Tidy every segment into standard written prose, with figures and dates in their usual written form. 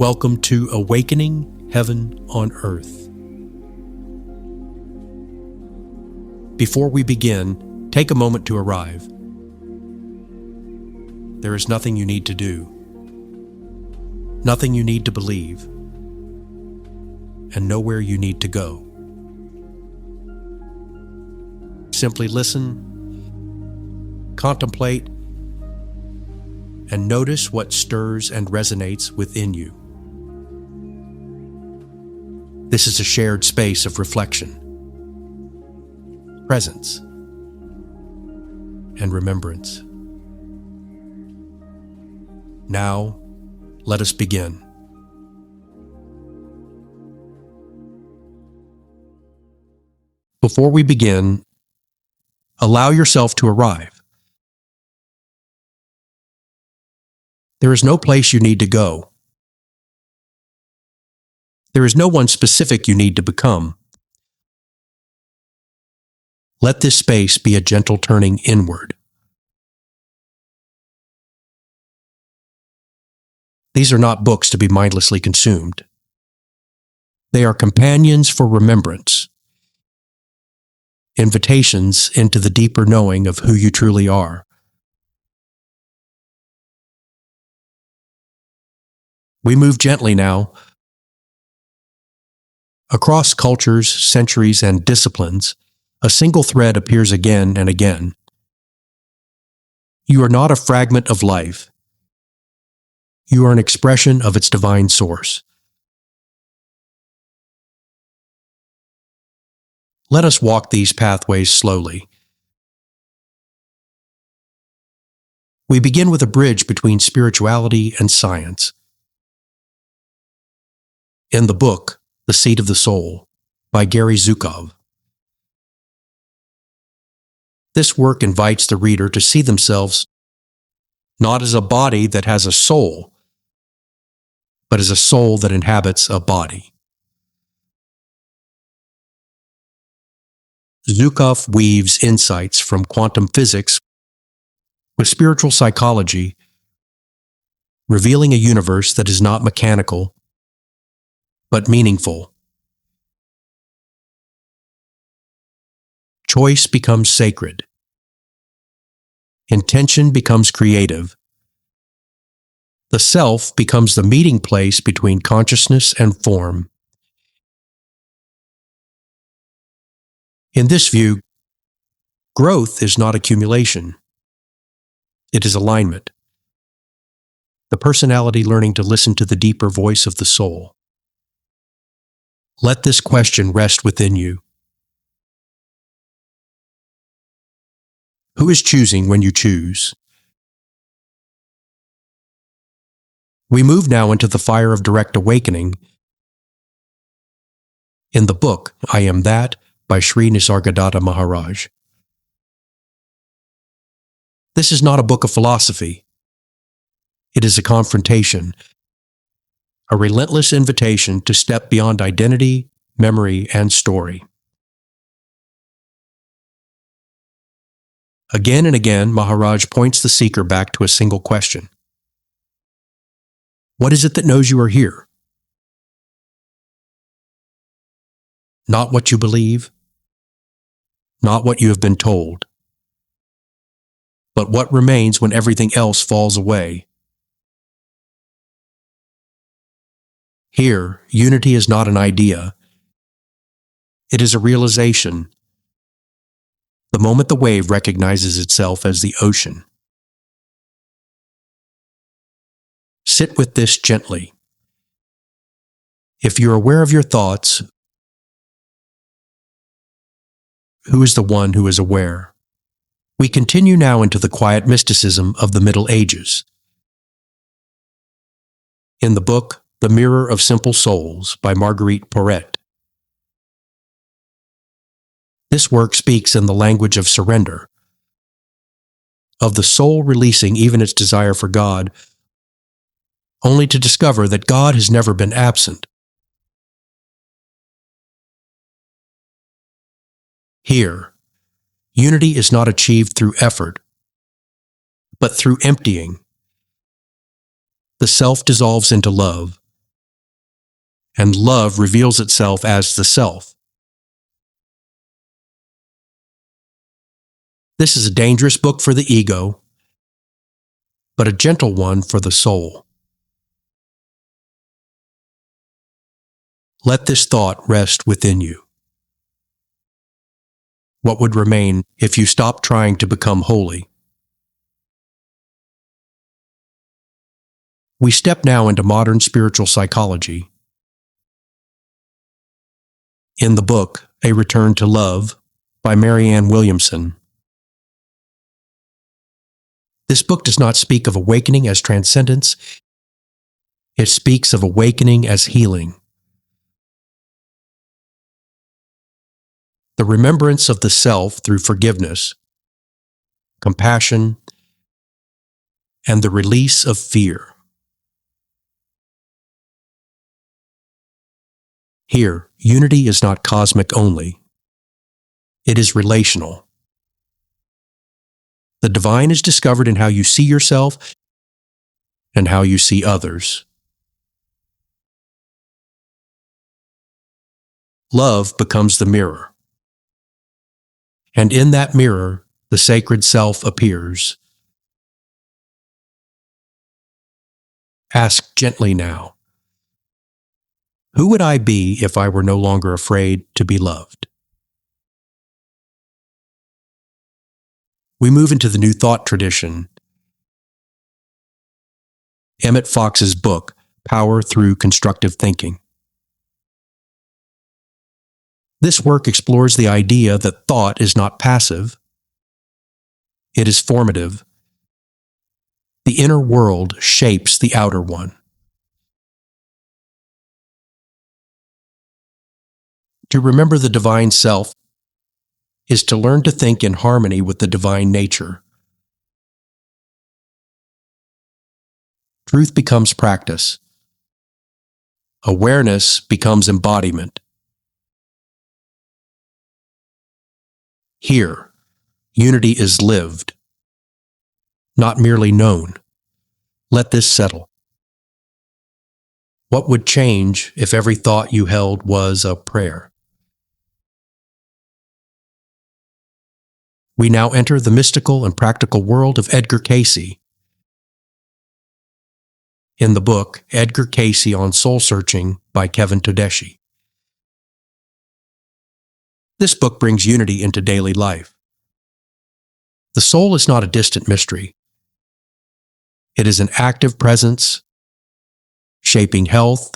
Welcome to Awakening Heaven on Earth. Before we begin, take a moment to arrive. There is nothing you need to do, nothing you need to believe, and nowhere you need to go. Simply listen, contemplate, and notice what stirs and resonates within you. This is a shared space of reflection, presence, and remembrance. Now, let us begin. Before we begin, allow yourself to arrive. There is no place you need to go. There is no one specific you need to become. Let this space be a gentle turning inward. These are not books to be mindlessly consumed. They are companions for remembrance, invitations into the deeper knowing of who you truly are. We move gently now. Across cultures, centuries, and disciplines, a single thread appears again and again. You are not a fragment of life. You are an expression of its divine source. Let us walk these pathways slowly. We begin with a bridge between spirituality and science. In the book, The Seat of the Soul, by Gary Zukov. This work invites the reader to see themselves not as a body that has a soul, but as a soul that inhabits a body. Zukov weaves insights from quantum physics with spiritual psychology, revealing a universe that is not mechanical, but meaningful. Choice becomes sacred. Intention becomes creative. The self becomes the meeting place between consciousness and form. In this view, growth is not accumulation. It is alignment. The personality learning to listen to the deeper voice of the soul. Let this question rest within you. Who is choosing when you choose? We move now into the fire of direct awakening. In the book, I Am That, by Sri Nisargadatta Maharaj. This is not a book of philosophy. It is a confrontation, a relentless invitation to step beyond identity, memory, and story. Again and again, Maharaj points the seeker back to a single question. What is it that knows you are here? Not what you believe, not what you have been told, but what remains when everything else falls away. Here, unity is not an idea. It is a realization. The moment the wave recognizes itself as the ocean. Sit with this gently. If you're aware of your thoughts, who is the one who is aware? We continue now into the quiet mysticism of the Middle Ages. In the book, The Mirror of Simple Souls, by Marguerite Porete. This work speaks in the language of surrender, of the soul releasing even its desire for God, only to discover that God has never been absent. Here, unity is not achieved through effort, but through emptying. The self dissolves into love, and love reveals itself as the self. This is a dangerous book for the ego, but a gentle one for the soul. Let this thought rest within you. What would remain if you stopped trying to become holy? We step now into modern spiritual psychology. In the book, A Return to Love, by Marianne Williamson. This book does not speak of awakening as transcendence. It speaks of awakening as healing. The remembrance of the self through forgiveness, compassion, and the release of fear. Here, unity is not cosmic only. It is relational. The divine is discovered in how you see yourself and how you see others. Love becomes the mirror. And in that mirror, the sacred self appears. Ask gently now, who would I be if I were no longer afraid to be loved? We move into the New Thought tradition. Emmett Fox's book, Power Through Constructive Thinking. This work explores the idea that thought is not passive. It is formative. The inner world shapes the outer one. To remember the divine self is to learn to think in harmony with the divine nature. Truth becomes practice. Awareness becomes embodiment. Here, unity is lived, not merely known. Let this settle. What would change if every thought you held was a prayer? We now enter the mystical and practical world of Edgar Cayce. In the book, Edgar Cayce on Soul Searching by Kevin Todeschi. This book brings unity into daily life. The soul is not a distant mystery. It is an active presence, shaping health,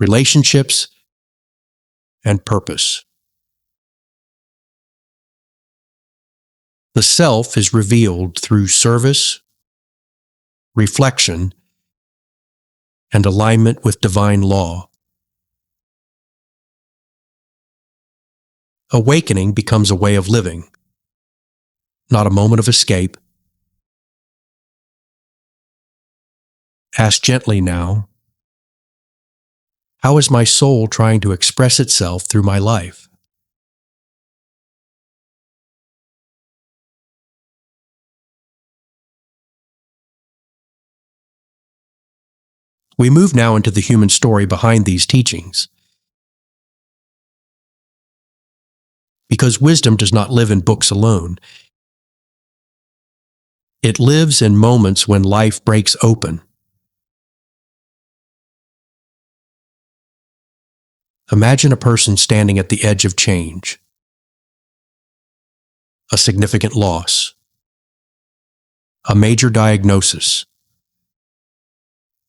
relationships, and purpose. The self is revealed through service, reflection, and alignment with divine law. Awakening becomes a way of living, not a moment of escape. Ask gently now, how is my soul trying to express itself through my life? We move now into the human story behind these teachings. Because wisdom does not live in books alone. It lives in moments when life breaks open. Imagine a person standing at the edge of change. A significant loss. A major diagnosis.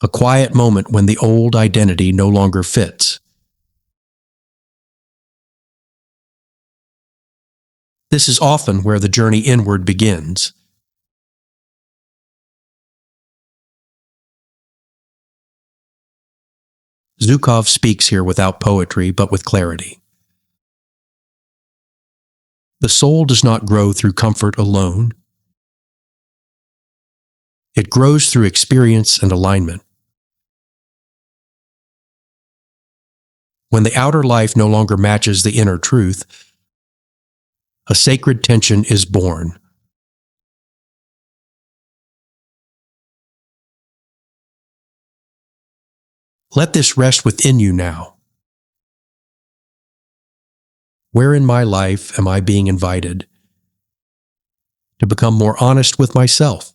A quiet moment when the old identity no longer fits. This is often where the journey inward begins. Zhukov speaks here without poetry, but with clarity. The soul does not grow through comfort alone. It grows through experience and alignment. When the outer life no longer matches the inner truth, a sacred tension is born. Let this rest within you now. Where in my life am I being invited to become more honest with myself?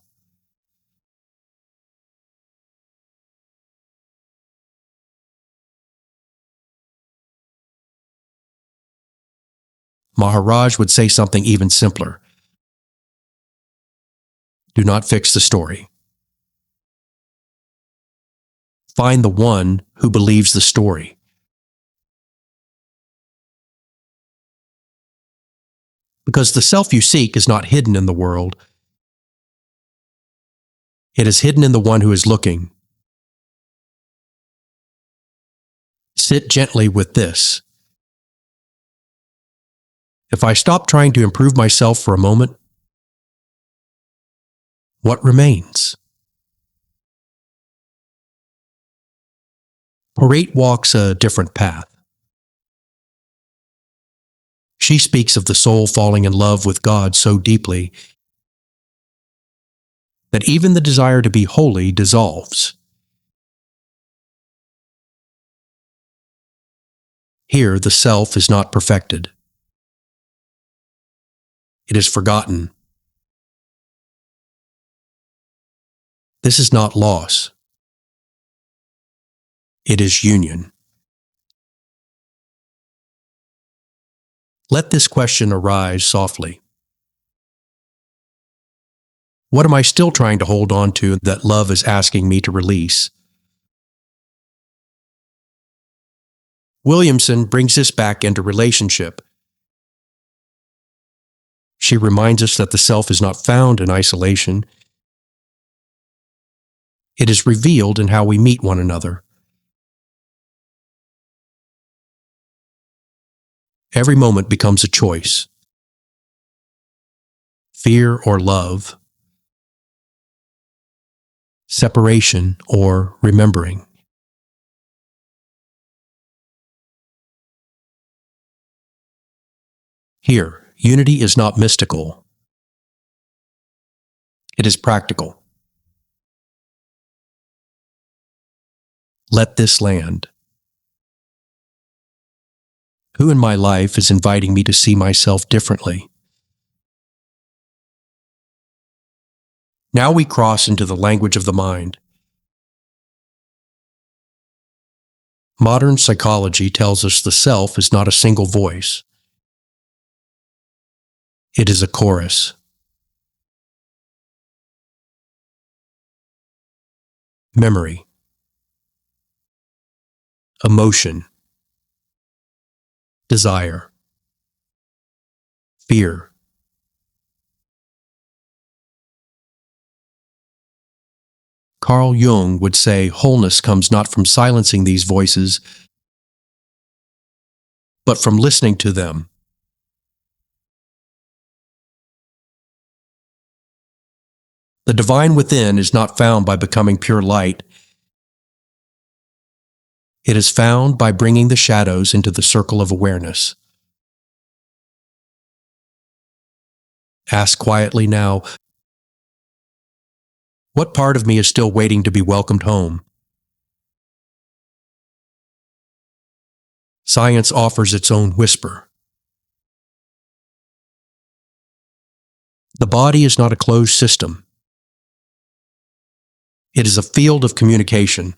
Maharaj would say something even simpler. Do not fix the story. Find the one who believes the story. Because the self you seek is not hidden in the world. It is hidden in the one who is looking. Sit gently with this. If I stop trying to improve myself for a moment, what remains? Parate walks a different path. She speaks of the soul falling in love with God so deeply that even the desire to be holy dissolves. Here, the self is not perfected. It is forgotten. This is not loss. It is union. Let this question arise softly. What am I still trying to hold on to that love is asking me to release? Williamson brings this back into relationship. She reminds us that the self is not found in isolation. It is revealed in how we meet one another. Every moment becomes a choice. Fear or love. Separation or remembering. Here, unity is not mystical. It is practical. Let this land. Who in my life is inviting me to see myself differently? Now we cross into the language of the mind. Modern psychology tells us the self is not a single voice. It is a chorus. Memory. Emotion. Desire. Fear. Carl Jung would say wholeness comes not from silencing these voices, but from listening to them. The divine within is not found by becoming pure light. It is found by bringing the shadows into the circle of awareness. Ask quietly now, what part of me is still waiting to be welcomed home? Science offers its own whisper. The body is not a closed system. It is a field of communication.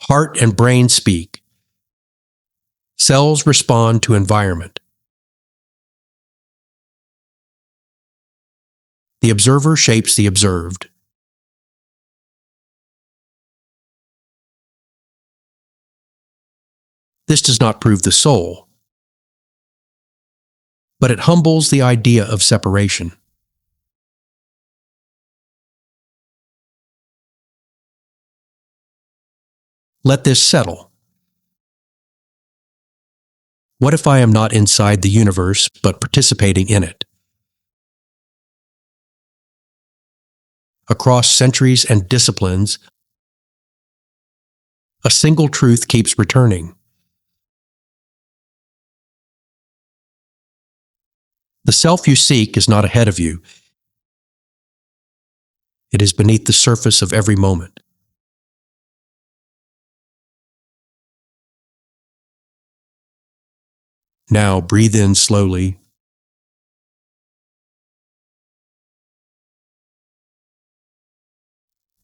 Heart and brain speak. Cells respond to environment. The observer shapes the observed. This does not prove the soul, but it humbles the idea of separation. Let this settle. What if I am not inside the universe, but participating in it? Across centuries and disciplines, a single truth keeps returning. The self you seek is not ahead of you. It is beneath the surface of every moment. Now breathe in slowly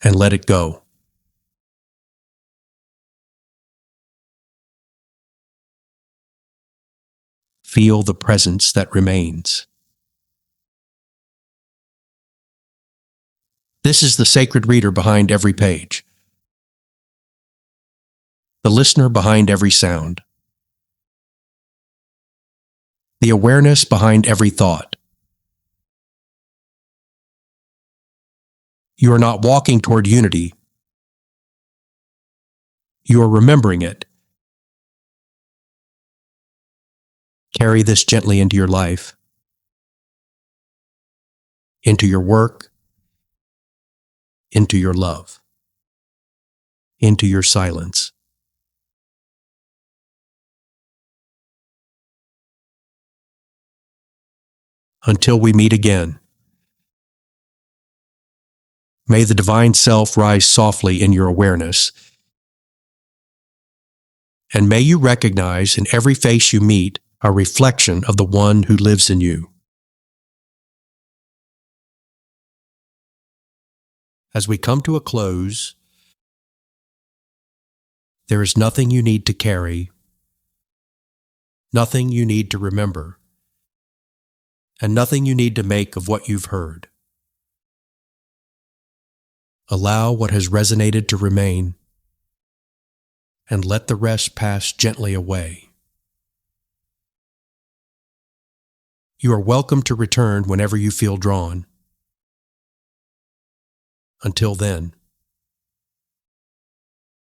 and let it go. Feel the presence that remains. This is the sacred reader behind every page, the listener behind every sound, the awareness behind every thought. You are not walking toward unity. You are remembering it. Carry this gently into your life, into your work, into your love, into your silence. Until we meet again, may the divine self rise softly in your awareness, and may you recognize in every face you meet a reflection of the one who lives in you. As we come to a close, there is nothing you need to carry, nothing you need to remember, and nothing you need to make of what you've heard. Allow what has resonated to remain, and let the rest pass gently away. You are welcome to return whenever you feel drawn. Until then,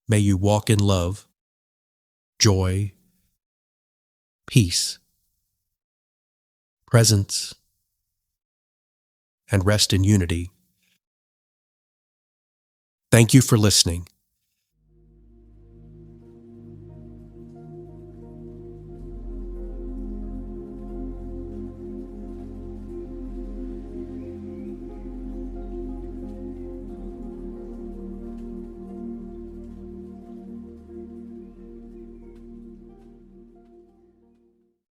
may you walk in love, joy, peace, presence, and rest in unity. Thank you for listening.